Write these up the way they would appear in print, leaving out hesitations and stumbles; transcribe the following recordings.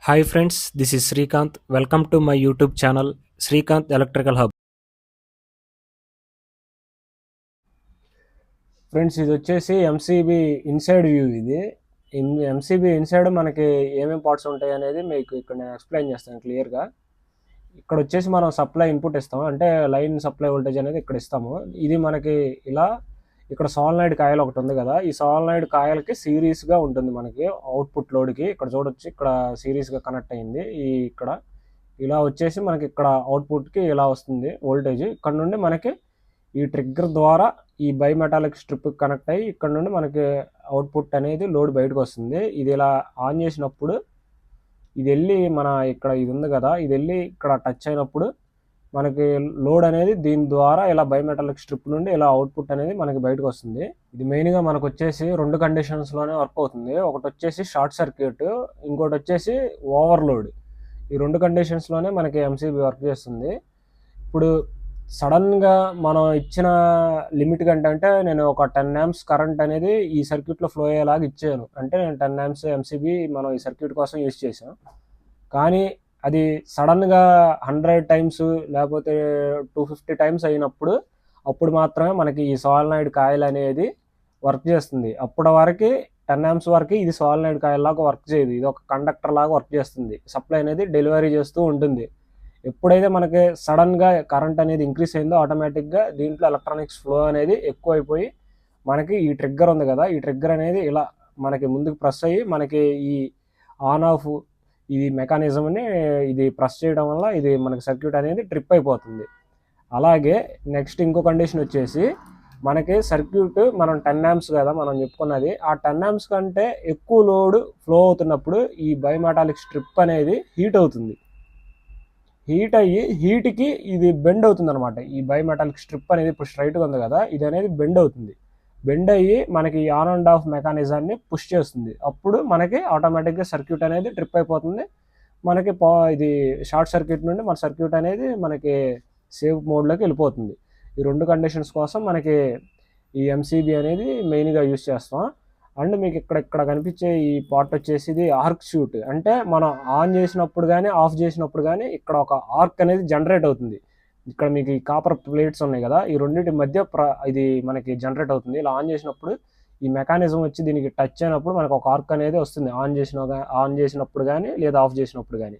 Hi friends, this is Srikanth. Welcome to my YouTube channel Srikanth Electrical Hub. Friends ఇది వచ్చేసి MCB inside view. ఇది MCB inside మనకి ఏమేమి parts ఉంటాయి అనేది మీకు ఇక్కడ నేను ఎక్స్ప్లెయిన్ చేస్తాను క్లియర్గా. ఇక్కడ వచ్చేసి మనం సప్లై ఇన్పుట్ ఇస్తాము, అంటే లైన్ సప్లై వోల్టేజ్ అనేది ఇక్కడ ఇస్తాము. ఇది మనకి ఇలా ఇక్కడ సోలనాయిడ్ కాయలు ఒకటి ఉంది కదా, ఈ సోలనాయిడ్ కాయలకి సిరీస్గా ఉంటుంది మనకి అవుట్పుట్ లోడ్కి. ఇక్కడ చూడొచ్చు, ఇక్కడ సిరీస్గా కనెక్ట్ అయింది. ఈ ఇక్కడ ఇలా వచ్చేసి మనకి ఇక్కడ అవుట్పుట్కి ఇలా వస్తుంది వోల్టేజ్. ఇక్కడ నుండి మనకి ఈ ట్రిగ్గర్ ద్వారా ఈ బైమెటాలిక్ స్ట్రిప్ కనెక్ట్ అయ్యి ఇక్కడ నుండి మనకి అవుట్పుట్ అనేది లోడ్ బయటకు వస్తుంది. ఇది ఇలా ఆన్ చేసినప్పుడు ఇది వెళ్ళి మన ఇక్కడ ఇది ఉంది కదా, ఇది వెళ్ళి ఇక్కడ టచ్ అయినప్పుడు మనకి లోడ్ అనేది దీని ద్వారా ఇలా బైమెటాలిక్ స్ట్రిప్ నుండి ఇలా అవుట్పుట్ అనేది మనకి బయటకు వస్తుంది. ఇది మెయిన్గా మనకు వచ్చేసి రెండు కండిషన్స్లోనే వర్క్ అవుతుంది. ఒకటి వచ్చేసి షార్ట్ సర్క్యూట్, ఇంకోటి వచ్చేసి ఓవర్లోడ్. ఈ రెండు కండిషన్స్లోనే మనకి ఎంసీబీ వర్క్ చేస్తుంది. ఇప్పుడు సడన్గా మనం ఇచ్చిన లిమిట్ కంటే అంటే నేను ఒక 10 amps కరెంట్ అనేది ఈ సర్క్యూట్లో ఫ్లో అయ్యేలాగా ఇచ్చాను. అంటే నేను 10 amps ఎంసీబీ మనం ఈ సర్క్యూట్ కోసం యూజ్ చేసాం. కానీ అది సడన్గా 100 times లేకపోతే 250 times అయినప్పుడు అప్పుడు మాత్రమే మనకి ఈ సోలనాయిడ్ కాయిల్ అనేది వర్క్ చేస్తుంది. అప్పటి వరకు 10 amps వరకు ఇది సోలనాయిడ్ కాయిల్ లాగా వర్క్ చేయదు. ఇది ఒక కండక్టర్ లాగా వర్క్ చేస్తుంది. సప్లై అనేది డెలివరీ చేస్తూ ఉంటుంది. ఎప్పుడైతే మనకి సడన్గా కరెంట్ అనేది ఇంక్రీస్ అయిందో ఆటోమేటిక్గా దీంట్లో ఎలక్ట్రానిక్స్ ఫ్లో అనేది ఎక్కువైపోయి మనకి ఈ ట్రిగ్గర్ ఉంది కదా, ఈ ట్రిగ్గర్ అనేది ఇలా మనకి ముందుకు ప్రెస్ అయ్యి మనకి ఈ ఆన్ ఆఫ్ ఇది మెకానిజంని ఇది ప్రెస్ చేయడం వల్ల ఇది మనకి సర్క్యూట్ అనేది ట్రిప్ అయిపోతుంది. అలాగే నెక్స్ట్ ఇంకో కండిషన్ వచ్చేసి మనకి సర్క్యూట్ మనం 10 amps కదా మనం చెప్పుకున్నది, ఆ 10 amps కంటే ఎక్కువ లోడ్ ఫ్లో అవుతున్నప్పుడు ఈ బైమెటాలిక్ స్ట్రిప్ అనేది హీట్ అవుతుంది. హీట్ అయ్యి హీట్కి ఇది బెండ్ అవుతుంది అనమాట. ఈ బైమెటాలిక్ స్ట్రిప్ అనేది ఇప్పుడు స్ట్రైట్గా ఉంది కదా, ఇది అనేది బెండ్ అవుతుంది. బెండ్ అయ్యి మనకి ఆన్ అండ్ ఆఫ్ మెకానిజాన్ని పుష్ చేస్తుంది. అప్పుడు మనకి ఆటోమేటిక్గా సర్క్యూట్ అనేది ట్రిప్ అయిపోతుంది. మనకి ఇది షార్ట్ సర్క్యూట్ నుండి మన సర్క్యూట్ అనేది మనకి సేఫ్ మోడ్లోకి వెళ్ళిపోతుంది. ఈ రెండు కండిషన్స్ కోసం మనకి ఈ ఎంసీబీ అనేది మెయిన్గా యూజ్ చేస్తాం. అండ్ మీకు ఇక్కడ కనిపించే ఈ పార్ట్ వచ్చేసి ఇది ఆర్క్ షూట్. అంటే మనం ఆన్ చేసినప్పుడు కానీ ఆఫ్ చేసినప్పుడు కానీ ఇక్కడ ఒక ఆర్క్ అనేది జనరేట్ అవుతుంది. ఇక్కడ మీకు ఈ కాపర్ ప్లేట్స్ ఉన్నాయి కదా, ఈ రెండింటి మధ్య ఇది మనకి జనరేట్ అవుతుంది. ఇలా ఆన్ చేసినప్పుడు ఈ మెకానిజం వచ్చి దీనికి టచ్ అయినప్పుడు మనకు ఒక ఆర్క్ అనేది వస్తుంది. ఆన్ చేసినప్పుడు కానీ లేదా ఆఫ్ చేసినప్పుడు కానీ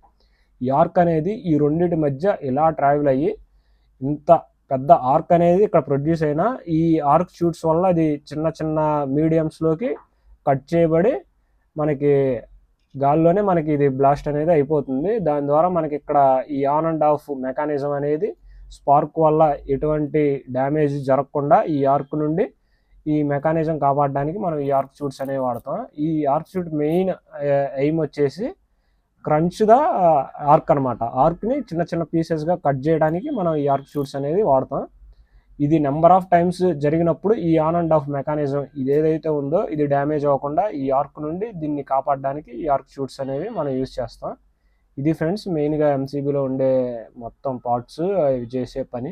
ఈ ఆర్క్ అనేది ఈ రెండింటి మధ్య ఇలా ట్రావెల్ అయ్యి ఇంత పెద్ద ఆర్క్ అనేది ఇక్కడ ప్రొడ్యూస్ అయిన ఈ ఆర్క్ షూట్స్ వల్ల అది చిన్న చిన్న మీడియంస్లోకి కట్ చేయబడి మనకి గాల్లోనే మనకి ఇది బ్లాస్ట్ అనేది అయిపోతుంది. దాని ద్వారా మనకి ఇక్కడ ఈ ఆన్ అండ్ ఆఫ్ మెకానిజం అనేది స్పార్క్ వల్ల ఎటువంటి డ్యామేజ్ జరగకుండా ఈ ఆర్క్ నుండి ఈ మెకానిజం కాపాడడానికి మనం ఈ ఆర్క్ షూట్స్ అనేవి వాడతాం. ఈ ఆర్క్ షూట్ మెయిన్ ఎయిమ్ వచ్చేసి క్రంచ్ ద ఆర్క్ అనమాట. ఆర్క్ని చిన్న చిన్న పీసెస్గా కట్ చేయడానికి మనం ఈ ఆర్క్ షూట్స్ అనేది వాడతాం. ఇది నెంబర్ ఆఫ్ టైమ్స్ జరిగినప్పుడు ఈ ఆన్ అండ్ ఆఫ్ మెకానిజం ఇది ఏదైతే ఉందో ఇది డ్యామేజ్ అవ్వకుండా ఈ ఆర్క్ నుండి దీన్ని కాపాడడానికి ఈ ఆర్క్ షూట్స్ అనేవి మనం యూజ్ చేస్తాం. ఇది ఫ్రెండ్స్ మెయిన్గా ఎంసీబీలో ఉండే మొత్తం పార్ట్స్ ఇవి చేసే పని.